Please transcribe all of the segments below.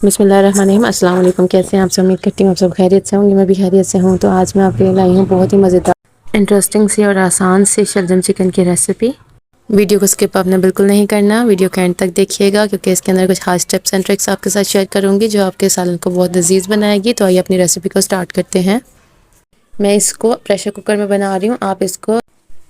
बिस्मिल्लाहिर्रहमानिर्रहीम। अस्सलाम वालेकुम। कैसे हैं आप सब? उम्मीद करती हूँ आप सब खैरियत से होंगे। मैं भी खैरियत से हूँ। तो आज मैं आपके लिए लाई हूँ बहुत ही मज़ेदार इंटरेस्टिंग सी और आसान सी शलजम चिकन की रेसिपी। वीडियो को स्किप आपने बिल्कुल नहीं करना, वीडियो के एंड तक देखिएगा क्योंकि इसके अंदर कुछ खास टिप्स एंड ट्रिक्स आपके साथ शेयर करूँगी जो आपके सालन को बहुत लजीज बनाएगी। तो आइए अपनी रेसिपी को स्टार्ट करते हैं। मैं इसको प्रेशर कुकर में बना रही हूँ। आप इसको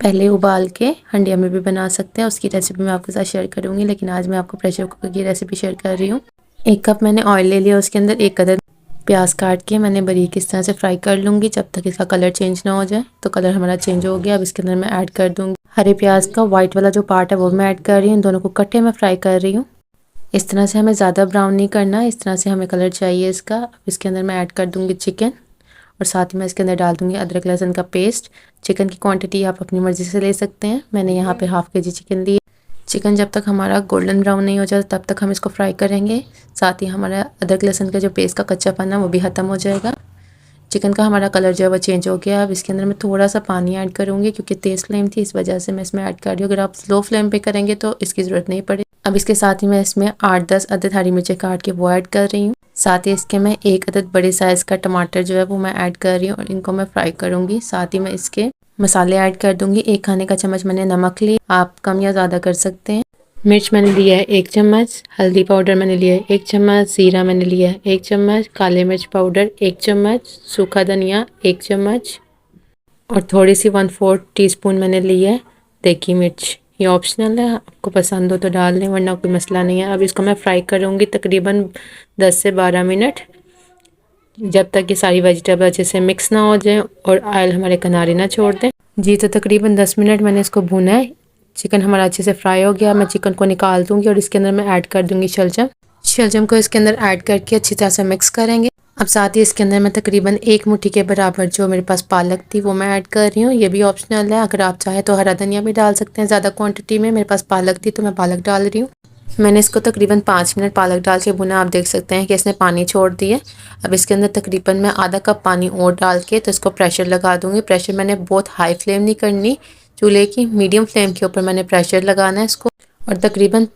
पहले उबाल के हंडिया में भी बना सकते हैं, उसकी रेसिपी मैं आपके साथ शेयर करूँगी, लेकिन आज मैं आपको प्रेशर कुकर की रेसिपी शेयर कर रही हूँ। 1 कप मैंने ऑयल ले लिया, उसके अंदर 1 अदद प्याज काट के मैंने बारीक इस तरह से फ्राई कर लूँगी जब तक इसका कलर चेंज ना हो जाए। तो कलर हमारा चेंज हो गया। अब इसके अंदर मैं ऐड कर दूँगी हरे प्याज का वाइट वाला जो पार्ट है वो मैं ऐड कर रही हूँ। इन दोनों को इकट्ठे मैं फ्राई कर रही हूँ। इस तरह से हमें ज़्यादा ब्राउन नहीं करना, इस तरह से हमें कलर चाहिए इसका। अब इसके अंदर मैं ऐड कर दूँगी चिकन और साथ ही मैं इसके अंदर डाल दूँगी अदरक लहसुन का पेस्ट। चिकन की क्वांटिटी आप अपनी मर्ज़ी से ले सकते हैं। मैंने यहाँ पे हाफ़ केजी चिकन ली। चिकन जब तक हमारा गोल्डन ब्राउन नहीं हो जाता तब तक हम इसको फ्राई करेंगे। साथ ही हमारा अदरक लहसुन का जो पेस्ट का कच्चापन है वो भी ख़त्म हो जाएगा। चिकन का हमारा कलर जो है वो चेंज हो गया। अब इसके अंदर मैं थोड़ा सा पानी ऐड करूँगी क्योंकि तेज़ फ्लेम थी, इस वजह से मैं इसमें ऐड कर रही हूँ। अगर आप स्लो फ्लेम पे करेंगे तो इसकी ज़रूरत नहीं पड़ेगी। अब इसके साथ ही मैं इसमें 8-10 अदद हरी मिर्चें काट के वो ऐड कर रही हूँ। साथ ही इसके मैं 1 अदद बड़े साइज़ का टमाटर जो है वो मैं ऐड कर रही हूँ और इनको मैं फ्राई करूँगी। साथ ही मैं इसके मसाले ऐड कर दूँगी। 1 खाने का चम्मच मैंने नमक ली, आप कम या ज़्यादा कर सकते हैं। मिर्च मैंने लिया है 1 चम्मच, हल्दी पाउडर मैंने लिया है 1 चम्मच, ज़ीरा मैंने लिया है 1 चम्मच, काले मिर्च पाउडर 1 चम्मच, सूखा धनिया 1 चम्मच और थोड़ी सी 1/4 टीस्पून मैंने लिया है देगी मिर्च। ये ऑप्शनल है, आपको पसंद हो तो डाल लें वरना कोई मसला नहीं है। अब इसको मैं फ्राई करूँगी तकरीबन 10 से 12 मिनट, जब तक ये सारी वेजिटेबल अच्छे से मिक्स ना हो जाए और ऑयल हमारे किनारे ना छोड़ दें। जी तो तकरीबन 10 मिनट मैंने इसको भुना है। चिकन हमारा अच्छे से फ्राई हो गया। मैं चिकन को निकाल दूंगी और इसके अंदर मैं ऐड कर दूंगी शलजम। शलजम को इसके अंदर ऐड करके अच्छी तरह से मिक्स करेंगे। अब साथ ही इसके अंदर मैं तकरीबन 1 मुट्ठी के बराबर जो मेरे पास पालक थी वो मैं ऐड कर रही हूँ। ये भी ऑप्शनल है, अगर आप चाहे तो हरा धनिया भी डाल सकते हैं ज़्यादा क्वांटिटी में। मेरे पास पालक थी तो मैं पालक डाल रही हूँ। मैंने इसको तकरीबन 5 मिनट पालक डाल के भुना। आप देख सकते हैं कि इसने पानी छोड़ दिया। अब इसके अंदर तकरीबन मैं आधा कप पानी और डाल के तो इसको प्रेशर लगा दूंगी। प्रेशर मैंने बहुत हाई फ्लेम नहीं करनी, चूल्हे की मीडियम फ्लेम के ऊपर मैंने प्रेशर लगाना है इसको और तकरीबन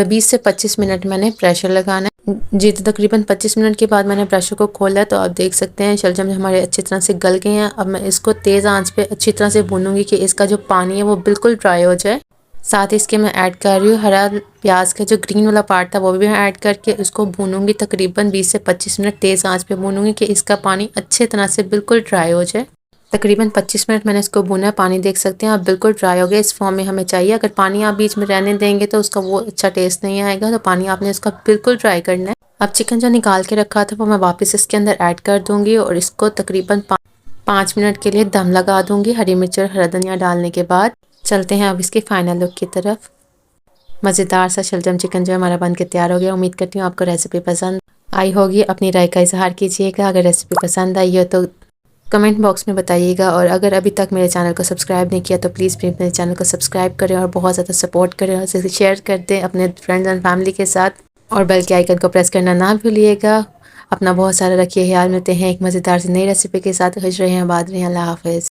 20 से 25 मिनट मैंने प्रेशर लगाना है। जी तो तकरीबन 25 मिनट के बाद मैंने प्रेशर को खोला तो आप देख सकते हैं शलजम हमारे अच्छी तरह से गल गए हैं। अब मैं इसको तेज़ आंच पे अच्छी तरह से भूनूंगी कि इसका जो पानी है वो बिल्कुल ड्राई हो जाए। साथ ही इसके मैं ऐड कर रही हूँ हरा प्याज का जो ग्रीन वाला पार्ट था वो भी मैं ऐड करके इसको भूनूंगी तकरीबन 20 से 25 मिनट तेज़ आंच पे भूनूंगी कि इसका पानी अच्छे तरह से बिल्कुल ड्राई हो जाए। तकरीबन 25 मिनट मैंने इसको भुना है। पानी देख सकते हैं आप बिल्कुल ड्राई हो गया। इस फॉर्म में हमें चाहिए। अगर पानी आप बीच में रहने देंगे तो उसका वो अच्छा टेस्ट नहीं आएगा, तो पानी आपने इसका बिल्कुल ड्राई करना है। अब चिकन जो निकाल के रखा था वो मैं वापस इसके अंदर ऐड कर दूंगी और इसको तकरीबन 5 मिनट के लिए दम लगा दूंगी हरी मिर्च और हरा धनिया डालने के बाद। चलते हैं अब इसके फाइनल लुक की तरफ। मज़ेदार सा शलजम चिकन जो हमारा बन के तैयार हो गया। उम्मीद करती हूँ आपको रेसिपी पसंद आई होगी। अपनी राय का इजहार कीजिएगा। अगर रेसिपी पसंद आई हो तो कमेंट बॉक्स में बताइएगा और अगर अभी तक मेरे चैनल को सब्सक्राइब नहीं किया तो प्लीज़ मेरे चैनल को सब्सक्राइब करें और बहुत ज़्यादा सपोर्ट करें और इसे शेयर कर दें अपने फ्रेंड्स एंड फैमिली के साथ और बेल के आइकन को प्रेस करना ना भूलिएगा। अपना बहुत सारा रखिए ख्याल। मिलते हैं एक मज़ेदार सी नई रेसिपी के साथ। खुश रहें, आबाद रहें। अल्लाह हाफ़िज़।